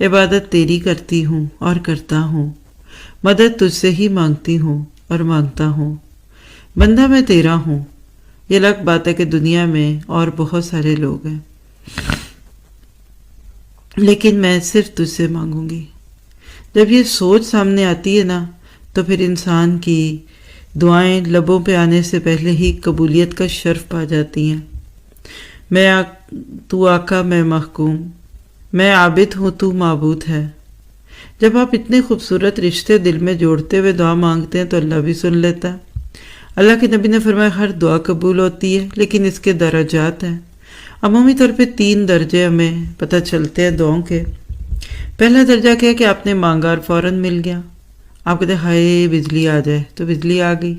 عبادت تیری کرتی ہوں اور کرتا ہوں، مدد تجھ سے ہی مانگتی ہوں اور مانگتا ہوں، بندہ میں تیرا ہوں۔ یہ الگ بات ہے کہ دنیا میں اور بہت سارے لوگ ہیں، لیکن میں صرف تجھ سے مانگوں گی۔ جب یہ سوچ سامنے آتی ہے نا تو پھر انسان کی دعائیں لبوں پہ آنے سے پہلے ہی قبولیت کا شرف پا جاتی ہیں۔ تو آقا میں محکوم، میں عابد ہوں تو معبود ہے۔ جب آپ اتنے خوبصورت رشتے دل میں جوڑتے ہوئے دعا مانگتے ہیں تو اللہ بھی سن لیتا ہے۔ اللہ کے نبی نے فرمایا ہر دعا قبول ہوتی ہے، لیکن اس کے درجات ہیں۔ عمومی طور پہ 3 درجے ہمیں پتہ چلتے ہیں دعاؤں کے۔ پہلا درجہ کیا ہے کہ آپ نے مانگا اور فوراً مل گیا۔ آپ کہتے ہیں ہائے بجلی آ جائے، تو بجلی آ گئی۔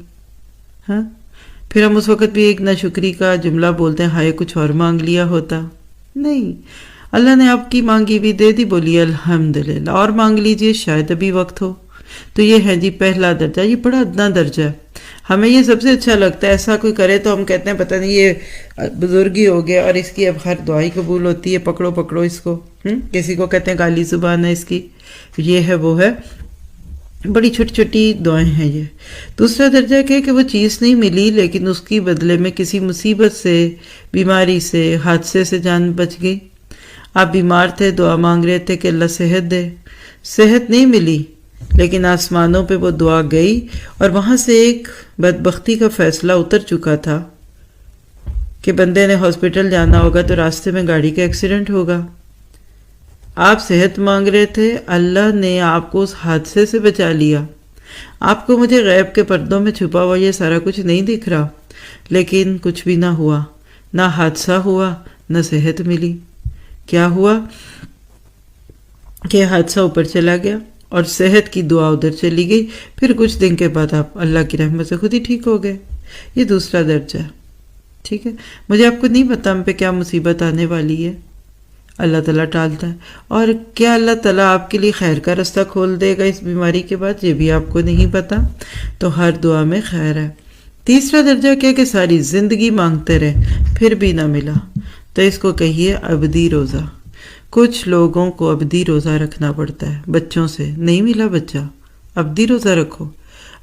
ہاں، پھر ہم اس وقت بھی ایک ناشکری کا جملہ بولتے ہیں ہائے کچھ اور مانگ لیا ہوتا۔ نہیں، اللہ نے آپ کی مانگی بھی دے دی، بولیے الحمدللہ، اور مانگ لیجئے شاید ابھی وقت ہو۔ تو یہ ہے جی پہلا درجہ، یہ بڑا ادنا درجہ ہے۔ ہمیں یہ سب سے اچھا لگتا ہے، ایسا کوئی کرے تو ہم کہتے ہیں پتہ نہیں یہ بزرگی ہو گیا اور اس کی اب ہر دعائی قبول ہوتی ہے، پکڑو پکڑو اس کو۔ کسی کو کہتے ہیں کالی زبان ہے اس کی، یہ ہے وہ ہے، بڑی چھوٹی چھوٹی دعائیں ہیں یہ۔ دوسرا درجہ کیا ہے کہ وہ چیز نہیں ملی لیکن اس کی بدلے میں کسی مصیبت سے، بیماری سے، حادثے سے جان بچ گئی۔ آپ بیمار تھے، دعا مانگ رہے تھے کہ اللہ صحت دے، صحت نہیں ملی لیکن آسمانوں پہ وہ دعا گئی اور وہاں سے ایک بدبختی کا فیصلہ اتر چکا تھا کہ بندے نے ہاسپٹل جانا ہوگا تو راستے میں گاڑی کا ایکسیڈنٹ ہوگا۔ آپ صحت مانگ رہے تھے، اللہ نے آپ کو اس حادثے سے بچا لیا۔ آپ کو مجھے غیب کے پردوں میں چھپا ہوا یہ سارا کچھ نہیں دکھ رہا، لیکن کچھ بھی نہ ہوا، نہ حادثہ ہوا، نہ صحت ملی۔ کیا ہوا کہ حادثہ اوپر چلا گیا اور صحت کی دعا ادھر چلی گئی، پھر کچھ دن کے بعد آپ اللہ کی رحمت سے خود ہی ٹھیک ہو گئے۔ یہ دوسرا درجہ ہے، ٹھیک ہے۔ مجھے آپ کو نہیں پتا ہم پہ کیا مصیبت آنے والی ہے، اللہ تعالیٰ ٹالتا ہے، اور کیا اللہ تعالیٰ آپ کے لیے خیر کا رستہ کھول دے گا اس بیماری کے بعد، یہ بھی آپ کو نہیں پتا۔ تو ہر دعا میں خیر ہے۔ تیسرا درجہ کیا کہ ساری زندگی مانگتے رہے پھر بھی نہ ملا، تو اس کو کہیے ابدی روزہ۔ کچھ لوگوں کو ابدی روزہ رکھنا پڑتا ہے، بچوں سے نہیں ملا بچہ، ابدی روزہ رکھو۔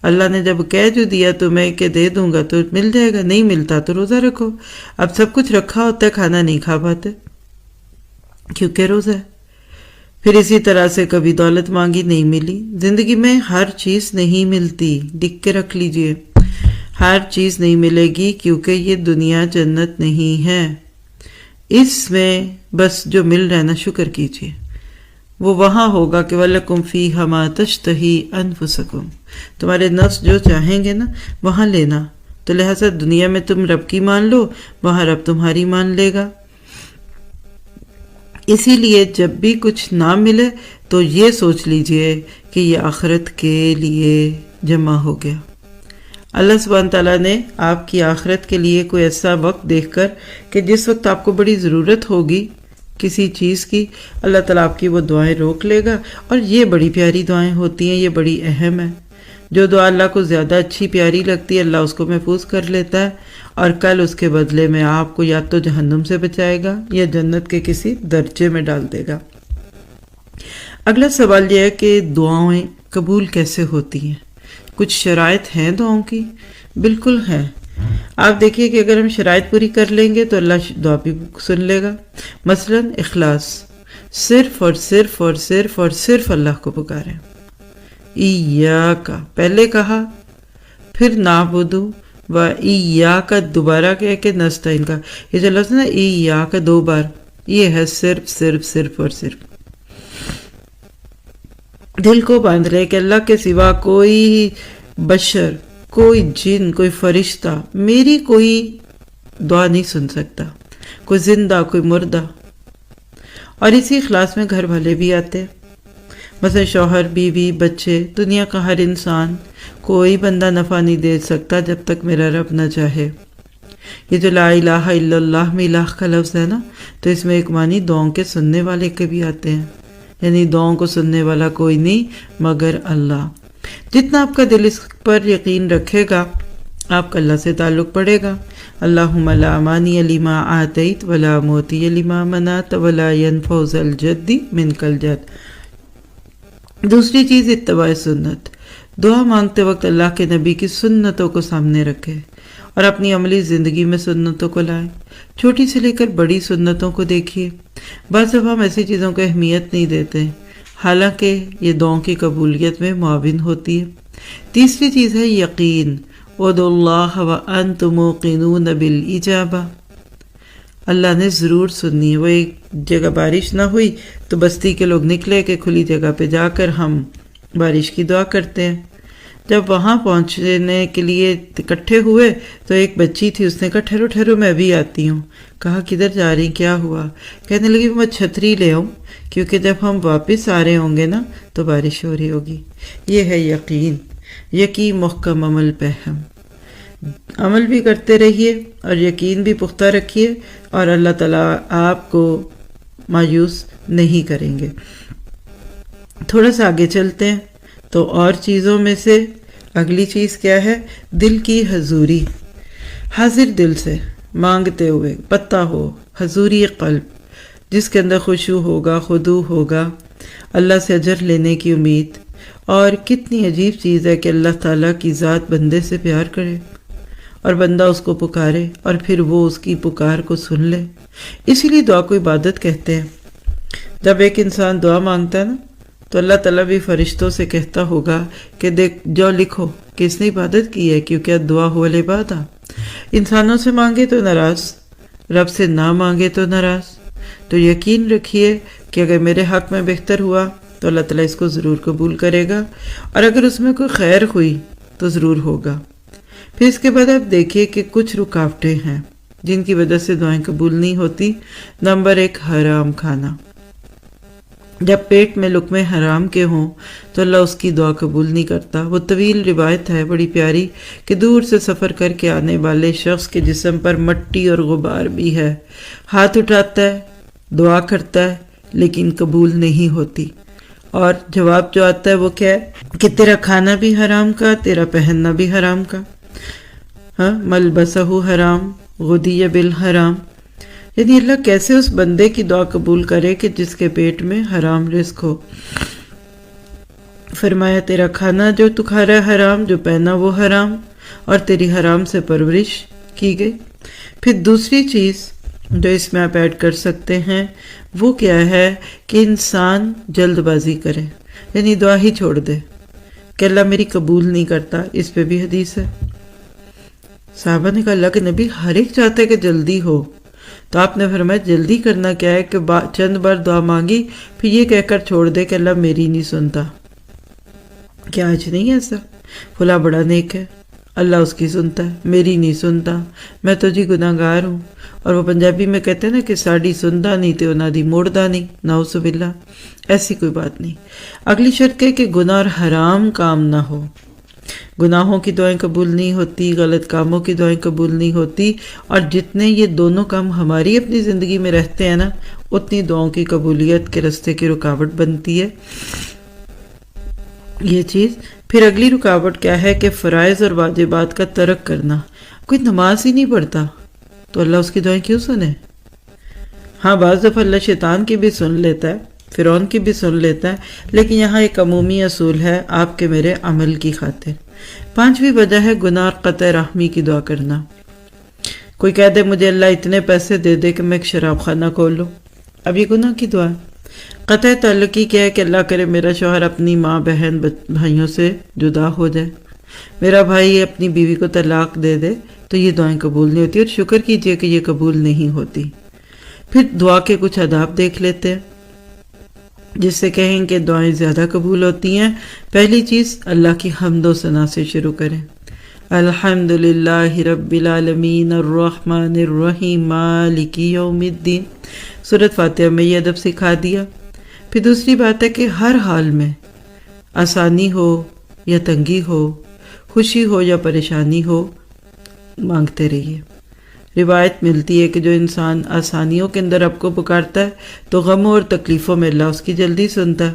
اللہ نے جب کہہ جو دیا تمہیں کہ دے دوں گا تو مل جائے گا، نہیں ملتا تو روزہ رکھو۔ اب سب کچھ رکھا ہوتا ہے، کھانا نہیں کھا پاتے کیونکہ روزہ ہے۔ پھر اسی طرح سے کبھی دولت مانگی نہیں ملی۔ زندگی میں ہر چیز نہیں ملتی، لکھ کے رکھ لیجئے، ہر چیز نہیں ملے گی کیونکہ یہ دنیا جنت نہیں ہے۔ اس میں بس جو مل رہا ہے نا شکر کیجئے، وہ وہاں ہوگا کہ وَلَكُمْ فِيهَا مَا تَشْتَهِي أَنفُسُكُمْ، تمہارے نفس جو چاہیں گے نا وہاں لینا۔ تو لہٰذا دنیا میں تم رب کی مان لو، وہاں رب تمہاری مان لے گا۔ اسی لیے جب بھی کچھ نہ ملے تو یہ سوچ لیجئے کہ یہ آخرت کے لیے جمع ہو گیا۔ اللہ سبحانہ تعالیٰ نے آپ کی آخرت کے لیے کوئی ایسا وقت دیکھ کر کہ جس وقت آپ کو بڑی ضرورت ہوگی کسی چیز کی، اللہ تعالیٰ آپ کی وہ دعائیں روک لے گا، اور یہ بڑی پیاری دعائیں ہوتی ہیں، یہ بڑی اہم ہیں۔ جو دعا اللہ کو زیادہ اچھی پیاری لگتی ہے اللہ اس کو محفوظ کر لیتا ہے، اور کل اس کے بدلے میں آپ کو یا تو جہنم سے بچائے گا یا جنت کے کسی درجے میں ڈال دے گا۔ اگلا سوال یہ ہے کہ دعائیں قبول کیسے ہوتی ہیں؟ کچھ شرائط ہیں دعاؤں کی؟ بالکل ہیں۔ آپ دیکھیے کہ اگر ہم شرائط پوری کر لیں گے تو اللہ دعا بھی سن لے گا۔ مثلا اخلاص، صرف اور صرف اور صرف اور صرف اللہ کو پکاریں۔ ایاک پہلے کہا، پھر نعبدو و ایاک دوبارہ کہہ کہ نستعین کا، یہ جو لفظ نا ایاک 2 بار، یہ ہے صرف صرف صرف اور صرف۔ دل کو باندھ لے کہ اللہ کے سوا کوئی بشر، کوئی جن، کوئی فرشتہ میری کوئی دعا نہیں سن سکتا، کوئی زندہ کوئی مردہ۔ اور اسی اخلاص میں گھر والے بھی آتے ہیں، مثلا شوہر، بیوی، بچے، دنیا کا ہر انسان، کوئی بندہ نفع نہیں دے سکتا جب تک میرا رب نہ چاہے۔ یہ جو لا الہ الا اللہ میں الہ کا لفظ ہے نا، تو اس میں ایک معنی دعاؤں کے سننے والے کے بھی آتے ہیں، یعنی دعاؤں کو سننے والا کوئی نہیں مگر اللہ۔ جتنا آپ کا دل اس پر یقین رکھے گا آپ کا اللہ سے تعلق پڑے گا۔ اللہم لا مانع لما آتیت ولا معطی لما منعت ولا ینفع ذا الجد منک الجد۔ دوسری چیز اتباع سنت، دعا مانگتے وقت اللہ کے نبی کی سنتوں کو سامنے رکھے اور اپنی عملی زندگی میں سنتوں کو لائیں۔ چھوٹی سے لے کر بڑی سنتوں کو دیکھیے۔ بعض دفعہ ہم ایسی چیزوں کو اہمیت نہیں دیتے، حالانکہ یہ دعاؤں کی قبولیت میں معاون ہوتی ہے۔ تیسری چیز ہے یقین، ادعوا اللہ وانتم موقنون بالاجابہ، اللہ نے ضرور سننی ہے۔ وہ ایک جگہ بارش نہ ہوئی تو بستی کے لوگ نکلے کہ کھلی جگہ پہ جا کر ہم بارش کی دعا کرتے ہیں۔ جب وہاں پہنچنے کے لیے اکٹھے ہوئے تو ایک بچی تھی، اس نے کہا ٹھہرو ٹھہرو میں بھی آتی ہوں۔ کہا کدھر جا رہی، کیا ہوا؟ کہنے لگی میں چھتری لے آؤں کیونکہ جب ہم واپس آ رہے ہوں گے نا تو بارش ہو رہی ہوگی۔ یہ ہے یقین، یقین محکم عمل پہم، عمل بھی کرتے رہیے اور یقین بھی پختہ رکھیے اور اللہ تعالیٰ آپ کو مایوس نہیں کریں گے۔ تھوڑا سا آگے چلتے ہیں تو اور چیزوں میں سے اگلی چیز کیا ہے؟ دل کی حضوری، حاضر دل سے مانگتے ہوئے پتہ ہو، حضوری قلب جس کے اندر خشوع ہوگا، خضوع ہوگا، اللہ سے اجر لینے کی امید۔ اور کتنی عجیب چیز ہے کہ اللہ تعالیٰ کی ذات بندے سے پیار کرے اور بندہ اس کو پکارے اور پھر وہ اس کی پکار کو سن لے۔ اسی لیے دعا کو عبادت کہتے ہیں۔ جب ایک انسان دعا مانگتا ہے نا تو اللہ تعالیٰ بھی فرشتوں سے کہتا ہوگا کہ دیکھ جو لکھو کہ اس نے عبادت کی ہے، کیونکہ دعا ہو العبادہ۔ انسانوں سے مانگے تو ناراض، رب سے نہ مانگے تو ناراض۔ تو یقین رکھیے کہ اگر میرے حق میں بہتر ہوا تو اللہ تعالیٰ اس کو ضرور قبول کرے گا، اور اگر اس میں کوئی خیر ہوئی تو ضرور ہوگا۔ پھر اس کے بعد آپ دیکھیے کہ کچھ رکاوٹیں ہیں جن کی وجہ سے دعائیں قبول نہیں ہوتی۔ نمبر 1، حرام کھانا۔ جب پیٹ میں لقمے حرام کے ہوں تو اللہ اس کی دعا قبول نہیں کرتا۔ وہ طویل روایت ہے بڑی پیاری کہ دور سے سفر کر کے آنے والے شخص کے جسم پر مٹی اور غبار بھی ہے، ہاتھ اٹھاتا ہے، دعا کرتا ہے لیکن قبول نہیں ہوتی، اور جواب جو آتا ہے وہ کیا ہے کہ تیرا کھانا بھی حرام کا، تیرا پہننا بھی حرام کا، ملبسہ حرام غدی بالحرام۔ یعنی اللہ کیسے اس بندے کی دعا قبول کرے کہ جس کے پیٹ میں حرام رزق ہو۔ فرمایا تیرا کھانا جو تو کھا رہا ہے حرام، جو پہنا وہ حرام، اور تیری حرام سے پرورش کی گئی۔ پھر دوسری چیز جو اس میں آپ ایڈ کر سکتے ہیں وہ کیا ہے کہ انسان جلد بازی کرے، یعنی دعا ہی چھوڑ دے کہ اللہ میری قبول نہیں کرتا۔ اس پہ بھی حدیث ہے۔ صحابہ نے کہا اللہ کے نبی ہر ایک چاہتا ہے کہ جلدی ہو، تو آپ نے فرمایا جلدی کرنا کیا ہے کہ چند بار دعا مانگی پھر یہ کہہ کر چھوڑ دے کہ اللہ میری نہیں سنتا۔ کیا آج نہیں ایسا؟ فلاں بڑا نیک ہے، اللہ اس کی سنتا ہے، میری نہیں سنتا، میں تو جی گناہ گار ہوں۔ اور وہ پنجابی میں کہتے ہیں نا کہ ساڑی سندا نہیں تے انہاں دی موڑدا نہیں، نعوذ باللہ۔ ایسی کوئی بات نہیں۔ اگلی شرط ہے کہ گناہ اور حرام کام نہ ہو۔ گناہوں کی دعائیں قبول نہیں ہوتی، غلط کاموں کی دعائیں قبول نہیں ہوتی، اور جتنے یہ دونوں کام ہماری اپنی زندگی میں رہتے ہیں نا اتنی دعاؤں کی قبولیت کے راستے کی رکاوٹ بنتی ہے یہ چیز۔ پھر اگلی رکاوٹ کیا ہے کہ فرائض اور واجبات کا ترک کرنا۔ کوئی نماز ہی نہیں پڑھتا تو اللہ اس کی دعائیں کیوں سنے؟ ہاں بعض دفعہ اللہ شیطان کی بھی سن لیتا ہے، فرعون کی بھی سن لیتا ہے، لیکن یہاں ایک عمومی اصول ہے آپ کے میرے عمل کی خاطر۔ پانچویں وجہ ہے گناہ اور قطع رحمی کی دعا کرنا۔ کوئی کہہ دے مجھے اللہ اتنے پیسے دے دے کہ میں ایک شراب خانہ کھول لوں، اب یہ گناہ کی دعا ہے۔ قطع تعلقی کیا ہے کہ اللہ کرے میرا شوہر اپنی ماں بہن بھائیوں سے جدا ہو جائے، میرا بھائی اپنی بیوی کو طلاق دے دے، تو یہ دعائیں قبول نہیں ہوتی، اور شکر کیجئے کہ یہ قبول نہیں ہوتی۔ پھر دعا کے کچھ آداب دیکھ لیتے ہیں جس سے کہیں کہ دعائیں زیادہ قبول ہوتی ہیں۔ پہلی چیز اللہ کی حمد و ثنا سے شروع کریں۔ الحمدللہ رب العالمین الرحمن الرحیم مالک یوم الدین۔ سورۃ فاتحہ میں یہ ادب سکھا دیا۔ پھر دوسری بات ہے کہ ہر حال میں آسانی ہو یا تنگی ہو، خوشی ہو یا پریشانی ہو، مانگتے رہیے۔ روایت ملتی ہے کہ جو انسان آسانیوں کے اندر رب کو پکارتا ہے تو غموں اور تکلیفوں میں اللہ اس کی جلدی سنتا ہے۔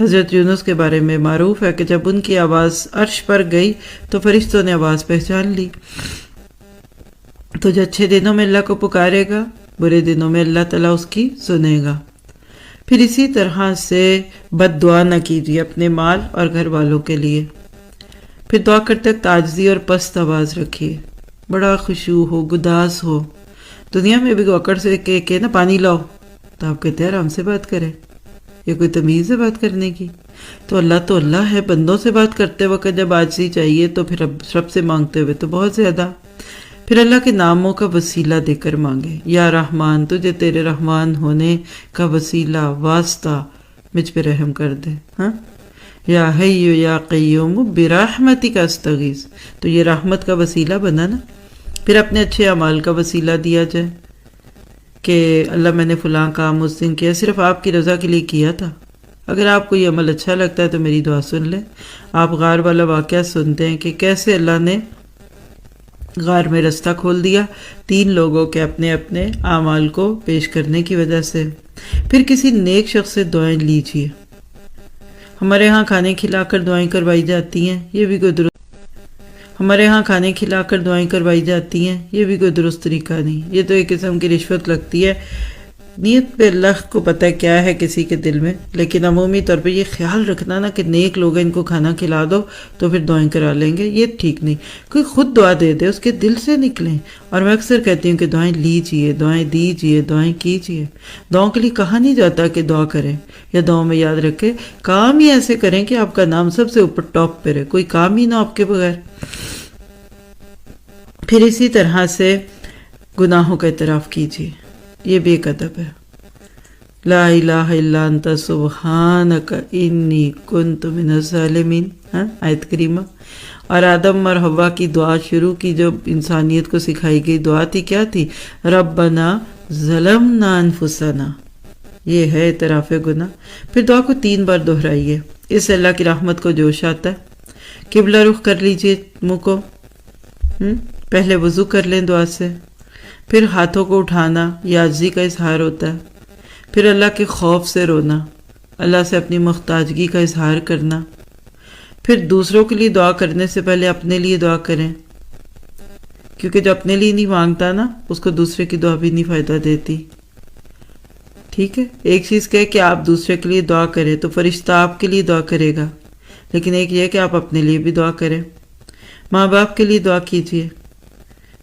حضرت یونس کے بارے میں معروف ہے کہ جب ان کی آواز عرش پر گئی تو فرشتوں نے آواز پہچان لی۔ تو جو اچھے دنوں میں اللہ کو پکارے گا برے دنوں میں اللہ تعالیٰ اس کی سنے گا۔ پھر اسی طرح سے بد دعا نہ کیجیے اپنے مال اور گھر والوں کے لیے۔ پھر دعا کرتے وقت عاجزی اور پست آواز رکھیے، بڑا خشوع ہو، گداز ہو۔ دنیا میں بھی گوکڑ سے کہ نا پانی لاؤ تو آپ کہتے ہیں آرام سے بات کریں، یہ کوئی تمیز ہے بات کرنے کی؟ تو اللہ ہے، بندوں سے بات کرتے وقت جب عاجزی چاہیے تو پھر رب سے مانگتے ہوئے تو بہت زیادہ۔ پھر اللہ کے ناموں کا وسیلہ دے کر مانگے، یا رحمان تجھے تیرے رحمان ہونے کا وسیلہ واسطہ مجھ پہ رحم کر دے، ہاں، یا حیو یا قیوم برحمتک استغیث، تو یہ رحمت کا وسیلہ بنا نا۔ پھر اپنے اچھے اعمال کا وسیلہ دیا جائے کہ اللہ میں نے فلاں کام اس دن کیا، صرف آپ کی رضا کے لیے کیا تھا۔ اگر آپ کو یہ عمل اچھا لگتا ہے تو میری دعا سن لیں۔ آپ غار والا واقعہ سنتے ہیں کہ کیسے اللہ نے غار میں رستہ کھول دیا 3 لوگوں کے اپنے اپنے اعمال کو پیش کرنے کی وجہ سے۔ پھر کسی نیک شخص سے دعائیں لیجیے۔ ہمارے ہاں کھانے کھلا کر دعائیں کروائی جاتی ہیں، یہ بھی کوئی درست طریقہ نہیں، یہ تو ایک قسم کی رشوت لگتی ہے۔ نیت پہ اللہ کو پتہ ہے کیا ہے کسی کے دل میں، لیکن عمومی طور پہ یہ خیال رکھنا نا کہ نیک لوگ ہیں ان کو کھانا کھلا دو تو پھر دعائیں کرا لیں گے، یہ ٹھیک نہیں۔ کوئی خود دعا دے دے، اس کے دل سے نکلیں۔ اور میں اکثر کہتی ہوں کہ دعائیں لیجئے، دعائیں دیجئے، دعائیں کیجئے۔ دعاؤں کے لیے کہا نہیں جاتا کہ دعا کریں یا دعاؤں میں یاد رکھیں، کام ہی ایسے کریں کہ آپ کا نام سب سے اوپر ٹاپ پہ رہے، کوئی کام ہی نہ آپ کے بغیر۔ پھر اسی طرح سے گناہوں کا اعتراف کیجئے، یہ بھی ایک ادب ہے۔ لا الہ الا انت سبحانک انی کنت من الظالمین، آیت کریمہ۔ اور آدم اور حوا کی دعا شروع کی جو انسانیت کو سکھائی گئی دعا تھی، کیا تھی؟ ربنا ظلمنا انفسنا، یہ ہے اعتراف گناہ۔ پھر دعا کو 3 بار دہرائیے، اس سے اللہ کی رحمت کو جوش آتا ہے۔ قبلہ رخ کر لیجئے منہ کو، پہلے وضو کر لیں دعا سے، پھر ہاتھوں کو اٹھانا، یہ عاجزی کا اظہار ہوتا ہے۔ پھر اللہ کے خوف سے رونا، اللہ سے اپنی محتاجگی کا اظہار کرنا۔ پھر دوسروں کے لیے دعا کرنے سے پہلے اپنے لیے دعا کریں، کیونکہ جو اپنے لیے نہیں مانگتا نا اس کو دوسرے کی دعا بھی نہیں فائدہ دیتی۔ ٹھیک ہے، ایک چیز کہ آپ دوسرے کے لیے دعا کریں تو فرشتہ آپ کے لیے دعا کرے گا، لیکن ایک یہ کہ آپ اپنے لیے بھی دعا کریں۔ ماں باپ کے لیے دعا کیجیے،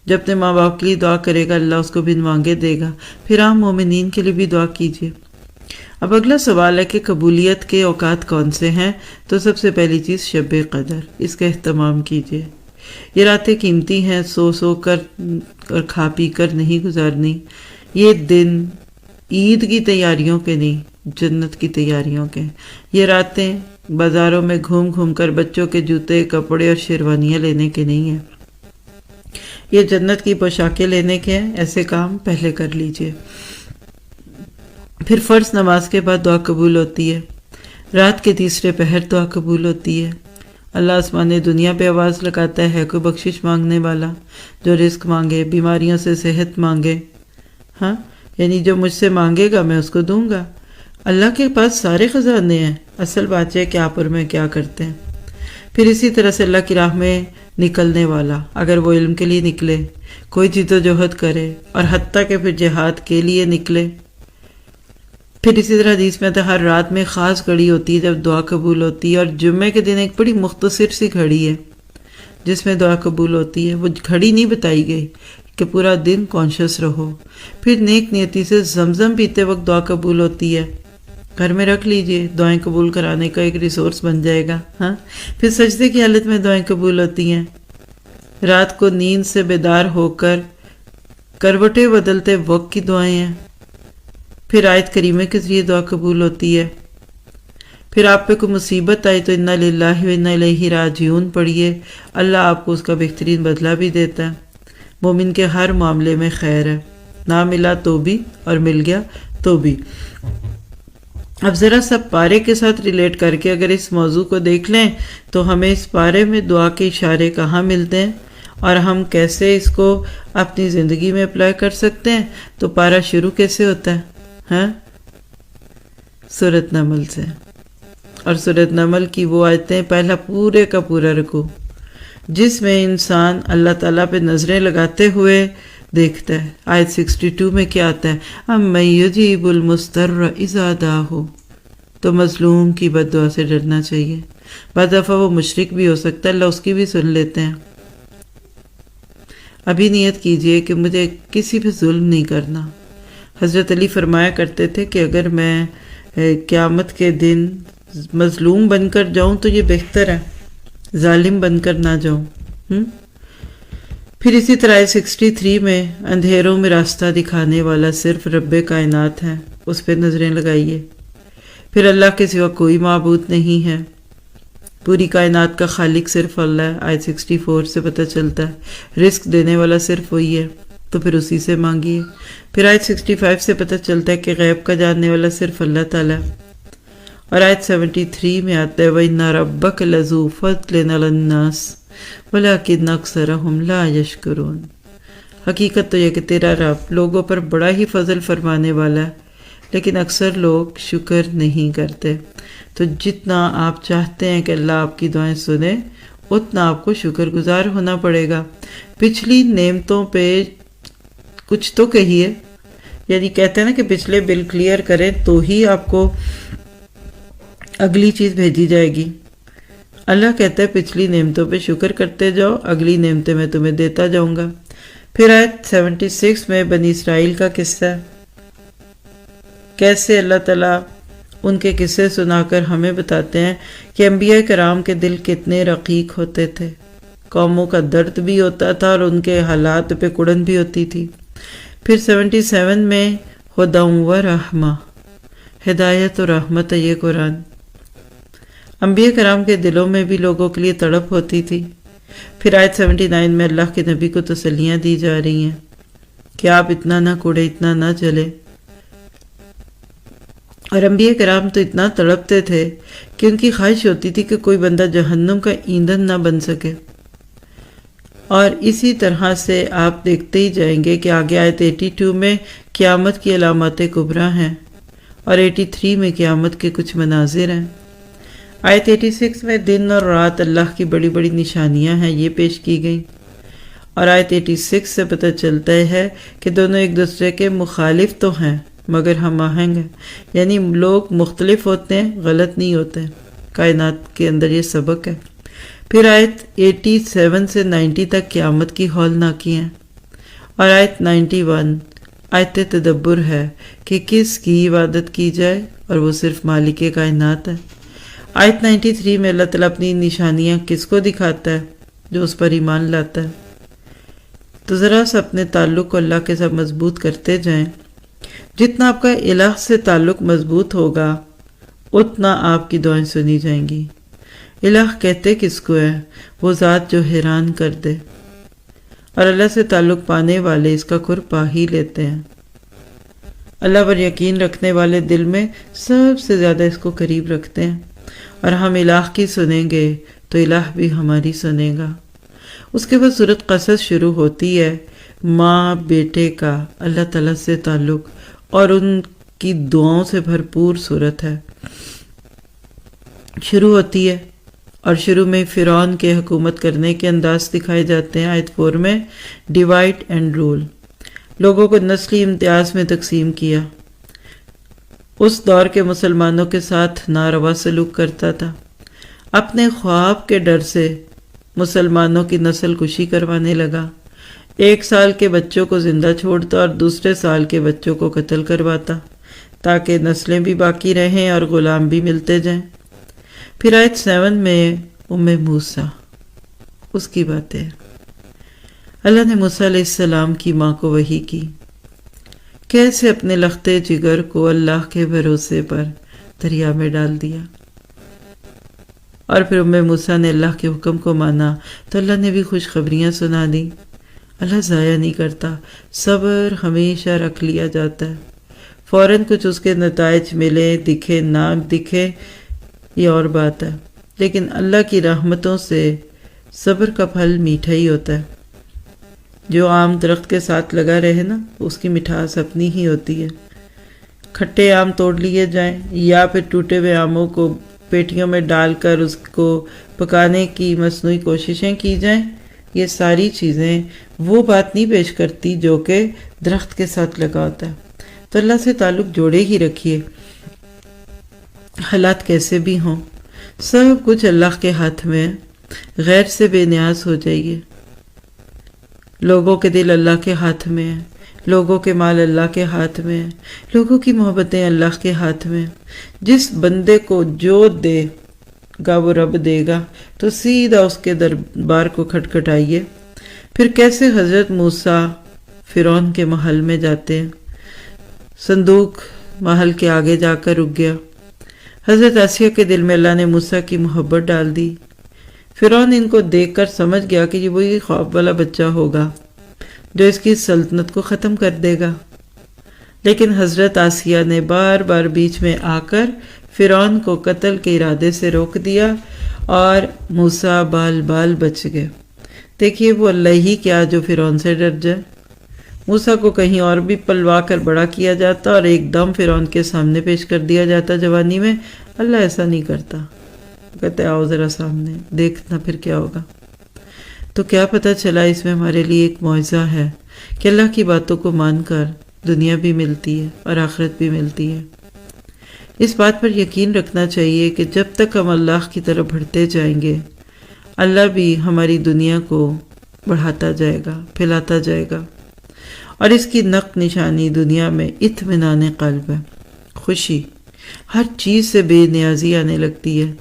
جب اپنے ماں باپ کے لیے دعا کرے گا اللہ اس کو بن مانگے دے گا۔ پھر عام مومنین کے لیے بھی دعا کیجیے۔ اب اگلا سوال ہے کہ قبولیت کے اوقات کون سے ہیں؟ تو سب سے پہلی چیز شب قدر، اس کا اہتمام کیجیے۔ یہ راتیں قیمتی ہیں، سو کر اور کھا پی کر نہیں گزارنی۔ یہ دن عید کی تیاریوں کے نہیں، جنت کی تیاریوں کے۔ یہ راتیں بازاروں میں گھوم کر بچوں کے جوتے، کپڑے اور شیروانیاں لینے کے نہیں ہیں، یہ جنت کی پوشاکیں لینے کے ہیں۔ ایسے کام پہلے کر لیجئے۔ پھر فرض نماز کے بعد دعا قبول ہوتی ہے، رات کے تیسرے پہر دعا قبول ہوتی ہے۔ اللہ آسمان دنیا پہ آواز لگاتا ہے کوئی بخشش مانگنے والا جو رزق مانگے، بیماریوں سے صحت مانگے، ہاں، یعنی جو مجھ سے مانگے گا میں اس کو دوں گا۔ اللہ کے پاس سارے خزانے ہیں، اصل بات ہے کہ آپ اور میں کیا کرتے ہیں۔ پھر اسی طرح سے اللہ کی راہ میں نکلنے والا، اگر وہ علم کے لیے نکلے، کوئی جدوجہد کرے، اور حتیٰ کہ پھر جہاد کے لیے نکلے۔ پھر اسی طرح حدیث میں ہر رات میں خاص گھڑی ہوتی ہے جب دعا قبول ہوتی ہے، اور جمعے کے دن ایک بڑی مختصر سی گھڑی ہے جس میں دعا قبول ہوتی ہے۔ وہ گھڑی نہیں بتائی گئی کہ پورا دن کانشیس رہو۔ پھر نیک نیتی سے زمزم پیتے وقت دعا قبول ہوتی ہے، گھر میں رکھ لیجئے، دعائیں قبول کرانے کا ایک ریسورس بن جائے گا، ہاں۔ پھر سجدے کی حالت میں دعائیں قبول ہوتی ہیں، رات کو نیند سے بیدار ہو کر کروٹیں بدلتے وقت کی دعائیں ہیں۔ پھر آیت کریمہ کے ذریعے دعا قبول ہوتی ہے۔ پھر آپ پہ کوئی مصیبت آئی تو انا للہ و انا الیہ راجعون پڑھیے، اللہ آپ کو اس کا بہترین بدلہ بھی دیتا ہے۔ مومن کے ہر معاملے میں خیر ہے، نہ ملا تو بھی اور مل گیا تو بھی۔ اب ذرا سا پارے کے ساتھ ریلیٹ کر کے اگر اس موضوع کو دیکھ لیں تو ہمیں اس پارے میں دعا کے اشارے کہاں ملتے ہیں اور ہم کیسے اس کو اپنی زندگی میں اپلائی کر سکتے ہیں۔ تو پارہ شروع کیسے ہوتا ہے؟ ہاں، سورۃ نمل سے، اور سورۃ نمل کی وہ آیتیں پہلا پورے کا پورا رکوع جس میں انسان اللہ تعالیٰ پہ نظریں لگاتے ہوئے دیکھتا ہے۔ آیت 62 میں کیا آتا ہے؟ اَمَّن یُجِیبُ الْمُضْطَرَّ اِذَا دَعَاهُ۔ تو مظلوم کی بد دعا سے ڈرنا چاہیے۔ بعض دفعہ وہ مشرک بھی ہو سکتا ہے، اللہ اس کی بھی سن لیتے ہیں۔ ابھی نیت کیجئے کہ مجھے کسی پہ ظلم نہیں کرنا۔ حضرت علی فرمایا کرتے تھے کہ اگر میں قیامت کے دن مظلوم بن کر جاؤں تو یہ بہتر ہے، ظالم بن کر نہ جاؤں۔ پھر اسی طرح 63 میں اندھیروں میں راستہ دکھانے والا صرف رب کائنات ہے، اس پہ نظریں لگائیے۔ پھر اللہ کے سوا کوئی معبود نہیں ہے، پوری کائنات کا خالق صرف اللہ ہے، آیت 64 سے پتہ چلتا ہے۔ رزق دینے والا صرف وہی ہے، تو پھر اسی سے مانگیے۔ پھر آیت 65 سے پتہ چلتا ہے کہ غیب کا جاننے والا صرف اللہ تعالیٰ ہے۔ اور آیت 73 میں آتا ہے وَإِنَّ رَبَّكَ لَذُو فَضْلٍ عَلَى النَّاسِ وَلَكِنَّ أَكْثَرَهُمْ لَا يَشْكُرُونَ۔ حقیقت تو یہ کہ تیرا رب لوگوں پر بڑا ہی فضل فرمانے والا ہے، لیکن اکثر لوگ شکر نہیں کرتے۔ تو جتنا آپ چاہتے ہیں کہ اللہ آپ کی دعائیں سنے، اتنا آپ کو شکر گزار ہونا پڑے گا۔ پچھلی نعمتوں پہ کچھ تو کہیے، یعنی کہتے ہیں نا کہ پچھلے بل کلیئر کریں تو ہی آپ کو اگلی چیز بھیجی جائے گی۔ اللہ کہتا ہے پچھلی نعمتوں پہ شکر کرتے جاؤ، اگلی نعمتیں میں تمہیں دیتا جاؤں گا۔ پھر آیت 76 میں بنی اسرائیل کا قصہ ہے، کیسے اللہ تعالیٰ ان کے قصے سنا کر ہمیں بتاتے ہیں کہ انبیاء کرام کے دل کتنے رقیق ہوتے تھے، قوموں کا درد بھی ہوتا تھا اور ان کے حالات پہ کڑن بھی ہوتی تھی۔ پھر 77 میں ہدی و رحمہ، ہدایت و رحمت ہے یہ قرآن۔ انبیاء کرام کے دلوں میں بھی لوگوں کے لیے تڑپ ہوتی تھی۔ پھر آیت 79 میں اللہ کے نبی کو تسلیاں دی جا رہی ہیں کہ آپ اتنا نہ کوڑے، اتنا نہ جلے۔ اور انبیاء کرام تو اتنا تڑپتے تھے کہ ان کی خواہش ہوتی تھی کہ کوئی بندہ جہنم کا ایندھن نہ بن سکے۔ اور اسی طرح سے آپ دیکھتے ہی جائیں گے کہ آگے آیت 82 میں قیامت کی علامات کبریٰ ہیں، اور 83 میں قیامت کے کچھ مناظر ہیں۔ آیت 86 میں دن اور رات اللہ کی بڑی بڑی نشانیاں ہیں، یہ پیش کی گئیں۔ اور آیت 86 سے پتہ چلتا ہے کہ دونوں ایک دوسرے کے مخالف تو ہیں مگر ہم آہنگ ہیں، یعنی لوگ مختلف ہوتے ہیں، غلط نہیں ہوتے۔ کائنات کے اندر یہ سبق ہے۔ پھر آیت 87 سے 90 تک قیامت کی ہولناکی ہیں، اور آیت 91 آیت تدبر ہے کہ کس کی عبادت کی جائے، اور وہ صرف مالک کائنات ہے۔ آیت 93 میں اللہ تعالیٰ اپنی نشانیاں کس کو دکھاتا ہے؟ جو اس پر ایمان لاتا ہے۔ تو ذرا سا اپنے تعلق کو اللہ کے ساتھ مضبوط کرتے جائیں۔ جتنا آپ کا الہ سے تعلق مضبوط ہوگا، اتنا آپ کی دعائیں سنی جائیں گی۔ الہ کہتے کس کو ہے؟ وہ ذات جو حیران کر دے، اور اللہ سے تعلق پانے والے اس کا قرب پا ہی لیتے ہیں۔ اللہ پر یقین رکھنے والے دل میں سب سے زیادہ اس کو قریب رکھتے ہیں، اور ہم الہ کی سنیں گے تو الہ بھی ہماری سنے گا۔ اس کے بعد سورۃ قصص شروع ہوتی ہے، ماں بیٹے کا اللہ تعالیٰ سے تعلق، اور ان کی دعاؤں سے بھرپور صورت ہے۔ شروع ہوتی ہے اور شروع میں فرعون کے حکومت کرنے کے انداز دکھائے جاتے ہیں۔ آیت 4 میں ڈیوائڈ اینڈ رول، لوگوں کو نسلی امتیاز میں تقسیم کیا۔ اس دور کے مسلمانوں کے ساتھ ناروا سلوک کرتا تھا، اپنے خواب کے ڈر سے مسلمانوں کی نسل کشی کروانے لگا۔ 1 سال کے بچوں کو زندہ چھوڑتا اور دوسرے سال کے بچوں کو قتل کرواتا، تاکہ نسلیں بھی باقی رہیں اور غلام بھی ملتے جائیں۔ پھر آیت 7 میں موسیٰ، اس کی باتیں، اللہ نے موسیٰ علیہ السلام کی ماں کو وحی کی، کیسے اپنے لختے جگر کو اللہ کے بھروسے پر دریا میں ڈال دیا۔ اور پھر موسیٰ نے اللہ کے حکم کو مانا تو اللہ نے بھی خوشخبریاں سنا دی۔ اللہ ضائع نہیں کرتا، صبر ہمیشہ رکھ لیا جاتا ہے۔ فوراً کچھ اس کے نتائج ملے، دکھے نہ دکھے، یہ اور بات ہے، لیکن اللہ کی رحمتوں سے صبر کا پھل میٹھا ہی ہوتا ہے۔ جو آم درخت کے ساتھ لگا رہے نا، اس کی مٹھاس اپنی ہی ہوتی ہے۔ کھٹے آم توڑ لیے جائیں یا پھر ٹوٹے ہوئے آموں کو پیٹیوں میں ڈال کر اس کو پکانے کی مصنوعی کوششیں کی جائیں، یہ ساری چیزیں وہ بات نہیں پیش کرتی جو کہ درخت کے ساتھ لگا ہوتا ہے۔ تو اللہ سے تعلق جوڑے ہی رکھیے، حالات کیسے بھی ہوں، سب کچھ اللہ کے ہاتھ میں ہے۔ غیر سے بے نیاز ہو جائیے۔ لوگوں کے دل اللہ کے ہاتھ میں ہیں، لوگوں کے مال اللہ کے ہاتھ میں ہیں، لوگوں کی محبتیں اللہ کے ہاتھ میں ہیں۔ جس بندے کو جو دے گا وہ رب دے گا، تو سیدھا اس کے دربار کو کھٹکھٹائیے۔ پھر کیسے حضرت موسیٰ فرعون کے محل میں جاتے ہیں، صندوق محل کے آگے جا کر رک گیا۔ حضرت آسیہ کے دل میں اللہ نے موسیٰ کی محبت ڈال دی۔ فرعون ان کو دیکھ کر سمجھ گیا کہ یہ وہی خواب والا بچہ ہوگا جو اس کی سلطنت کو ختم کر دے گا، لیکن حضرت آسیہ نے بار بار بیچ میں آ کر فرعون کو قتل کے ارادے سے روک دیا اور موسیٰ بال بال بچ گئے۔ دیکھیے وہ اللہ ہی کیا جو فرعون سے ڈر جائے۔ موسیٰ کو کہیں اور بھی پلوا کر بڑا کیا جاتا اور ایک دم فرعون کے سامنے پیش کر دیا جاتا جوانی میں۔ اللہ ایسا نہیں کرتا، کہتے آؤ ذرا سامنے دیکھنا پھر کیا ہوگا۔ تو کیا پتہ چلا اس میں ہمارے لیے ایک معجزہ ہے کہ اللہ کی باتوں کو مان کر دنیا بھی ملتی ہے اور آخرت بھی ملتی ہے۔ اس بات پر یقین رکھنا چاہیے کہ جب تک ہم اللہ کی طرف بڑھتے جائیں گے، اللہ بھی ہماری دنیا کو بڑھاتا جائے گا، پھیلاتا جائے گا، اور اس کی نقد نشانی دنیا میں اطمینان قلب ہے، خوشی، ہر چیز سے بے نیازی آنے لگتی ہے۔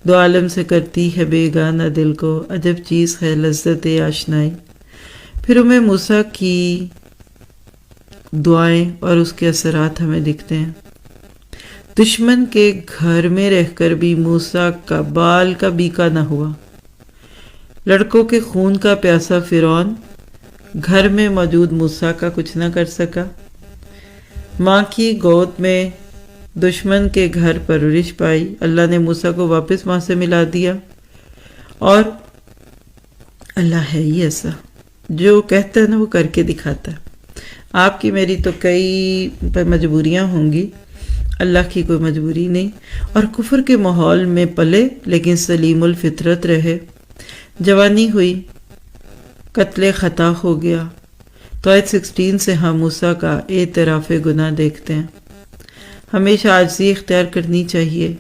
دو عالم سے کرتی ہے بیگانہ دل کو، عجب چیز ہے لذت آشنائی۔ پھر موسیٰ کی دعائیں اور اس کے اثرات ہمیں دکھتے ہیں۔ دشمن کے گھر میں رہ کر بھی موسیٰ کا بال کا بیکا نہ ہوا۔ لڑکوں کے خون کا پیاسا فرعون گھر میں موجود موسیٰ کا کچھ نہ کر سکا۔ ماں کی گود میں دشمن کے گھر پرورش پائی، اللہ نے موسیٰ کو واپس وہاں سے ملا دیا۔ اور اللہ ہے ہی ایسا، جو کہتا ہے نا وہ کر کے دکھاتا ہے۔ آپ کی میری تو کئی مجبوریاں ہوں گی، اللہ کی کوئی مجبوری نہیں۔ اور کفر کے ماحول میں پلے لیکن سلیم الفطرت رہے۔ جوانی ہوئی، قتل خطا ہو گیا، تو آیت 16 سے ہم موسیٰ کا اعتراف گناہ دیکھتے ہیں۔ ہمیشہ عاجزی اختیار کرنی چاہیے،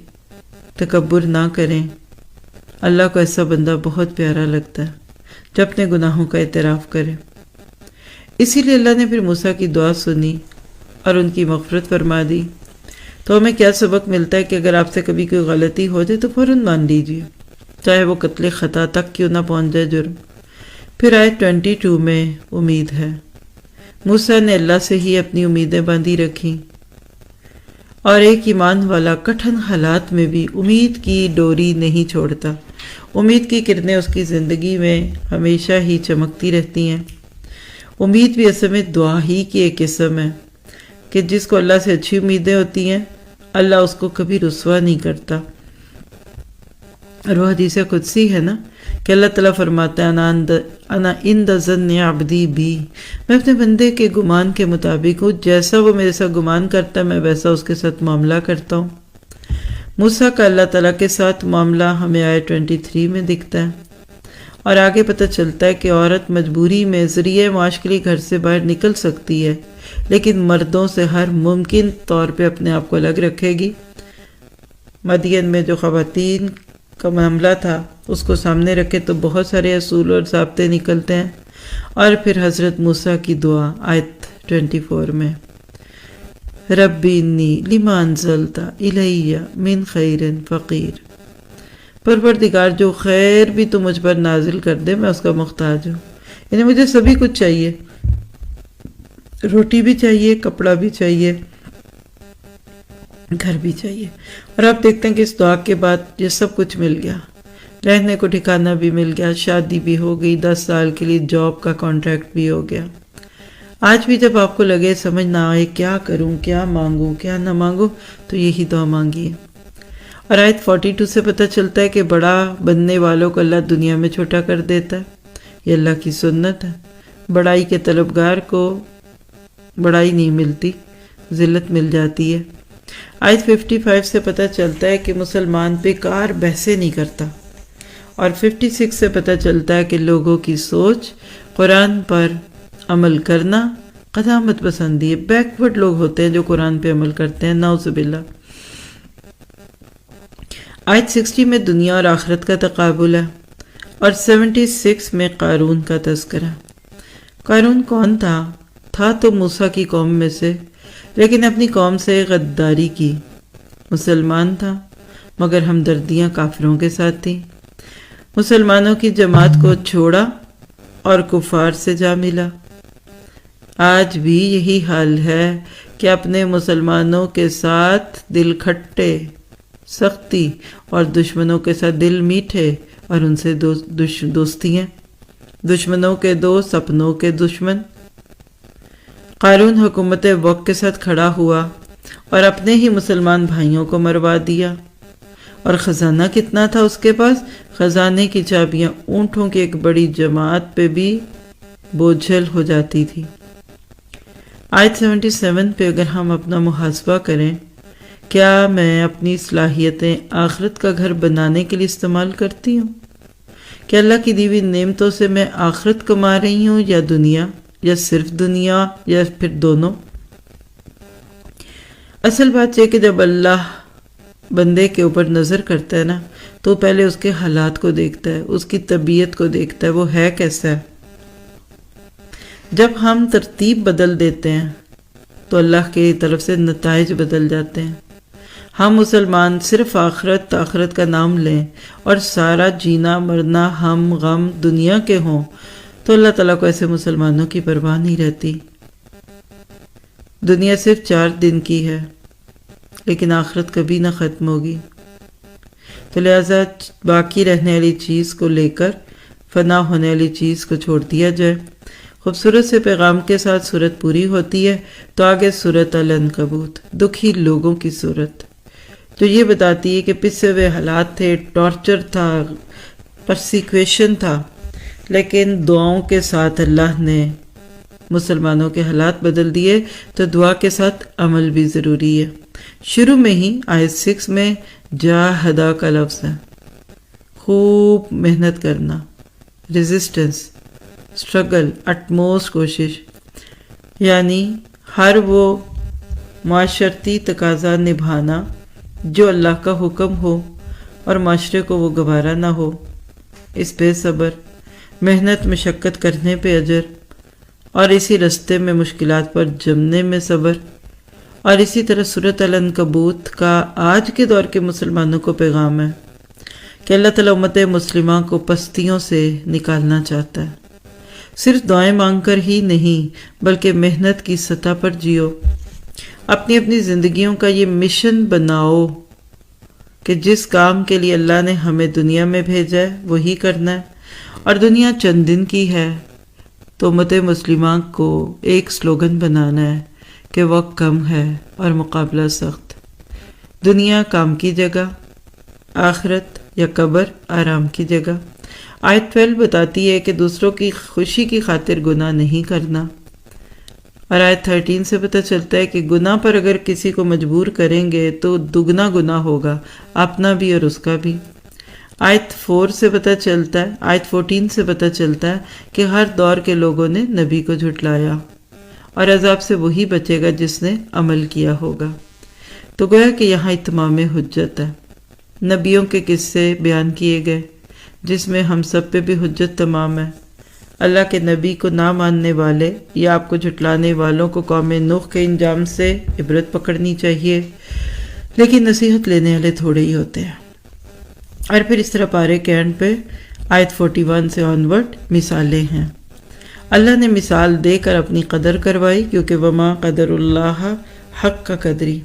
تکبر نہ کریں۔ اللہ کو ایسا بندہ بہت پیارا لگتا ہے جو اپنے گناہوں کا اعتراف کرے۔ اسی لیے اللہ نے پھر موسیٰ کی دعا سنی اور ان کی مغفرت فرما دی۔ تو ہمیں کیا سبق ملتا ہے کہ اگر آپ سے کبھی کوئی غلطی ہو جائے تو فوراً مان لیجیے، چاہے وہ قتل خطا تک کیوں نہ پہنچ جائے جرم۔ پھر آیت 22 میں امید ہے۔ موسیٰ نے اللہ سے ہی اپنی امیدیں باندھی رکھیں، اور ایک ایمان والا کٹھن حالات میں بھی امید کی ڈوری نہیں چھوڑتا۔ امید کی کرنیں اس کی زندگی میں ہمیشہ ہی چمکتی رہتی ہیں۔ امید بھی اصل میں دعا ہی کی ایک قسم ہے کہ جس کو اللہ سے اچھی امیدیں ہوتی ہیں، اللہ اس کو کبھی رسوا نہیں کرتا۔ اور وہ حدیث قدسی ہے نا کہ اللہ تعالیٰ فرماتا ہے انا عند ظن عبدی بی، میں اپنے بندے کے گمان کے مطابق ہوں، جیسا وہ میرے ساتھ گمان کرتا ہے میں ویسا اس کے ساتھ معاملہ کرتا ہوں۔ موسیٰ کا اللہ تعالیٰ کے ساتھ معاملہ ہمیں آیت 23 میں دکھتا ہے، اور آگے پتہ چلتا ہے کہ عورت مجبوری میں ذریعہ معاش کے لیے گھر سے باہر نکل سکتی ہے، لیکن مردوں سے ہر ممکن طور پہ اپنے آپ کو الگ رکھے گی۔ مدین میں جو خواتین کا معاملہ تھا اس کو سامنے رکھے تو بہت سارے اصول اور ضابطے نکلتے ہیں۔ اور پھر حضرت موسیٰ کی دعا آیت 24 میں، ربی انی لما انزلت الی من خیر فقیر، پروردگار جو خیر بھی تو مجھ پر نازل کر دے میں اس کا محتاج ہوں، یعنی مجھے سبھی کچھ چاہیے، روٹی بھی چاہیے، کپڑا بھی چاہیے، گھر بھی چاہیے۔ اور آپ دیکھتے ہیں کہ اس دعا کے بعد یہ سب کچھ مل گیا، رہنے کو ٹھکانہ بھی مل گیا، شادی بھی ہو گئی، 10 سال کے لیے جاب کا کانٹریکٹ بھی ہو گیا۔ آج بھی جب آپ کو لگے سمجھ نہ آئے کیا کروں، کیا مانگوں، کیا نہ مانگوں، تو یہی دعا مانگیے۔ اور آیت 42 سے پتہ چلتا ہے کہ بڑا بننے والوں کو اللہ دنیا میں چھوٹا کر دیتا ہے، یہ اللہ کی سنت ہے۔ بڑائی کے طلبگار کو بڑائی نہیں ملتی، ذلت مل جاتی ہے۔ آیت 55 سے پتہ چلتا ہے کہ مسلمان بیکار بحثیں نہیں کرتا، اور 56 سے پتہ چلتا ہے کہ لوگوں کی سوچ قرآن پر عمل کرنا قدامت پسندی ہے، بیکورڈ لوگ ہوتے ہیں جو قرآن پہ عمل کرتے ہیں، نعوذ باللہ۔ آیت 60 میں دنیا اور آخرت کا تقابل ہے، اور 76 میں قارون کا تذکرہ۔ قارون کون تھا تو موسیٰ کی قوم میں سے، لیکن اپنی قوم سے غداری کی۔ مسلمان تھا مگر ہمدردیاں کافروں کے ساتھ تھیں، مسلمانوں کی جماعت کو چھوڑا اور کفار سے جا ملا۔ آج بھی یہی حال ہے کہ اپنے مسلمانوں کے ساتھ دل کھٹے سختی اور دشمنوں کے ساتھ دل میٹھے اور ان سے دوستی ہیں، دشمنوں کے دوست اپنوں کے دشمن۔ قارون حکومت وقت کے ساتھ کھڑا ہوا اور اپنے ہی مسلمان بھائیوں کو مروا دیا، اور خزانہ کتنا تھا اس کے پاس؟ خزانے کی چابیاں اونٹوں کی ایک بڑی جماعت پہ بھی بوجھل ہو جاتی تھی۔ آیت 77 پہ اگر ہم اپنا محاسبہ کریں، کیا میں اپنی صلاحیتیں آخرت کا گھر بنانے کے لیے استعمال کرتی ہوں؟ کہ اللہ کی دی ہوئی نعمتوں سے میں آخرت کما رہی ہوں یا دنیا، یا صرف دنیا، یا پھر دونوں؟ اصل بات یہ کہ جب اللہ بندے کے اوپر نظر کرتا ہے نا، تو پہلے اس کے حالات کو دیکھتا ہے، اس کی طبیعت کو دیکھتا ہے، وہ ہے کیسا ہے۔ جب ہم ترتیب بدل دیتے ہیں تو اللہ کی طرف سے نتائج بدل جاتے ہیں۔ ہم مسلمان صرف آخرت کا نام لیں اور سارا جینا مرنا ہم غم دنیا کے ہوں، تو اللہ تعالیٰ کو ایسے مسلمانوں کی پرواہ نہیں رہتی۔ دنیا صرف 4 دن کی ہے، لیکن آخرت کبھی نہ ختم ہوگی، تو لہٰذا باقی رہنے والی چیز کو لے کر فنا ہونے والی چیز کو چھوڑ دیا جائے۔ خوبصورت سے پیغام کے ساتھ سورت پوری ہوتی ہے، تو آگے سورت العنکبوت، دکھی لوگوں کی صورت، جو یہ بتاتی ہے کہ پسے ہوئے حالات تھے، ٹارچر تھا، پرسیکویشن تھا، لیکن دعاؤں کے ساتھ اللہ نے مسلمانوں کے حالات بدل دیے۔ تو دعا کے ساتھ عمل بھی ضروری ہے۔ شروع میں ہی آیت 6 میں جاہدہ کا لفظ ہے، خوب محنت کرنا، ریزسٹنس، اسٹرگل، اٹموسٹ کوشش، یعنی ہر وہ معاشرتی تقاضا نبھانا جو اللہ کا حکم ہو اور معاشرے کو وہ گوارا نہ ہو، اس پہ صبر، محنت مشقت کرنے پہ اجر، اور اسی رستے میں مشکلات پر جمنے میں صبر۔ اور اسی طرح سورۃ العنکبوت کا آج کے دور کے مسلمانوں کو پیغام ہے کہ اللہ تعالیٰ امت مسلمہ کو پستیوں سے نکالنا چاہتا ہے۔ صرف دعائیں مانگ کر ہی نہیں بلکہ محنت کی سطح پر جیو، اپنی زندگیوں کا یہ مشن بناؤ کہ جس کام کے لیے اللہ نے ہمیں دنیا میں بھیجا ہے وہی کرنا ہے، اور دنیا چند دن کی ہے، تو امت مسلمہ کو ایک سلوگن بنانا ہے کہ وقت کم ہے اور مقابلہ سخت، دنیا کام کی جگہ، آخرت یا قبر آرام کی جگہ۔ آیت 12 بتاتی ہے کہ دوسروں کی خوشی کی خاطر گناہ نہیں کرنا، اور آیت 13 سے پتہ چلتا ہے کہ گناہ پر اگر کسی کو مجبور کریں گے تو دگنا گناہ ہوگا، اپنا بھی اور اس کا بھی۔ آیت 14 سے پتہ چلتا ہے کہ ہر دور کے لوگوں نے نبی کو جھٹلایا، اور عذاب سے وہی بچے گا جس نے عمل کیا ہوگا۔ تو گویا کہ یہاں اتمام حجت ہے، نبیوں کے قصے بیان کیے گئے جس میں ہم سب پہ بھی حجت تمام ہے۔ اللہ کے نبی کو نہ ماننے والے یا آپ کو جھٹلانے والوں کو قوم نوح کے انجام سے عبرت پکڑنی چاہیے، لیکن نصیحت لینے والے تھوڑے ہی ہوتے ہیں۔ اور پھر اس طرح پارے کے اینڈ پہ آیت 41 سے آنورڈ مثالیں ہیں۔ اللہ نے مثال دے کر اپنی قدر کروائی، کیونکہ وما قدر اللہ حق کا قدری،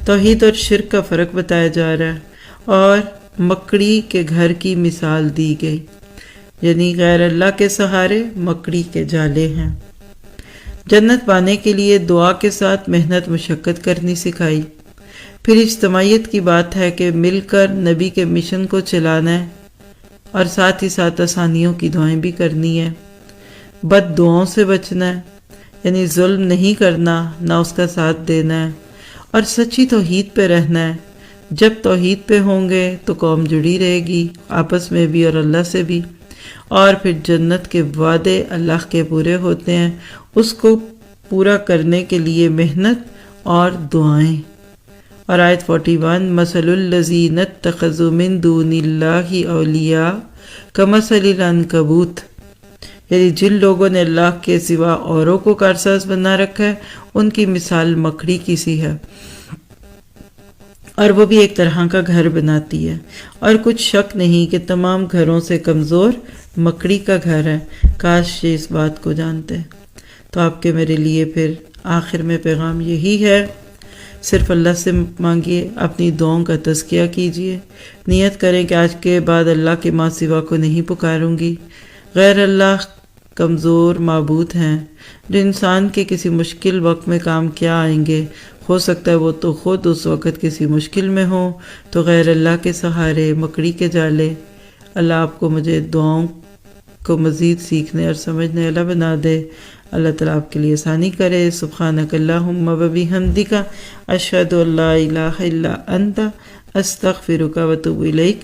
توحید اور شرک کا فرق بتایا جا رہا ہے، اور مکڑی کے گھر کی مثال دی گئی، یعنی غیر اللہ کے سہارے مکڑی کے جالے ہیں۔ جنت پانے کے لیے دعا کے ساتھ محنت مشقت کرنی سکھائی۔ پھر اجتماعیت کی بات ہے کہ مل کر نبی کے مشن کو چلانا ہے، اور ساتھ ہی ساتھ آسانیوں کی دعائیں بھی کرنی ہے، بد دعاؤں سے بچنا ہے، یعنی ظلم نہیں کرنا، نہ اس کا ساتھ دینا ہے، اور سچی توحید پہ رہنا ہے، جب توحید پہ ہوں گے تو قوم جڑی رہے گی آپس میں بھی اور اللہ سے بھی، اور پھر جنت کے وعدے اللہ کے پورے ہوتے ہیں، اس کو پورا کرنے کے لیے محنت اور دعائیں۔ اور آیت 41 مثل الذین اتخذوا من دون اللہ اولیاء کمثل العنکبوت، یعنی جن لوگوں نے اللہ کے سوا اوروں کو کارساز بنا رکھا ہے ان کی مثال مکڑی کی سی ہے، اور وہ بھی ایک طرح کا گھر بناتی ہے، اور کچھ شک نہیں کہ تمام گھروں سے کمزور مکڑی کا گھر ہے۔ کاش یہ اس بات کو جانتے۔ تو آپ کے میرے لیے پھر آخر میں پیغام یہی ہے، صرف اللہ سے مانگیے، اپنی دعاؤں کا تزکیہ کیجیے، نیت کریں کہ آج کے بعد اللہ کے ماں سوا کو نہیں پکاروں گی۔ غیر اللہ کمزور معبود ہیں جو انسان کے کسی مشکل وقت میں کام کیا آئیں گے، ہو سکتا ہے وہ تو خود اس وقت کسی مشکل میں ہو، تو غیر اللہ کے سہارے مکڑی کے جالے۔ اللہ آپ کو مجھے دعاؤں کو مزید سیکھنے اور سمجھنے والا بنا دے۔ اللہ تعالیٰ آپ کے لیے آسانی کرے۔ سبحانک اللہم و بحمدک، اشہد ان لا الہ الا انت، استغفرک و اتوب الیک۔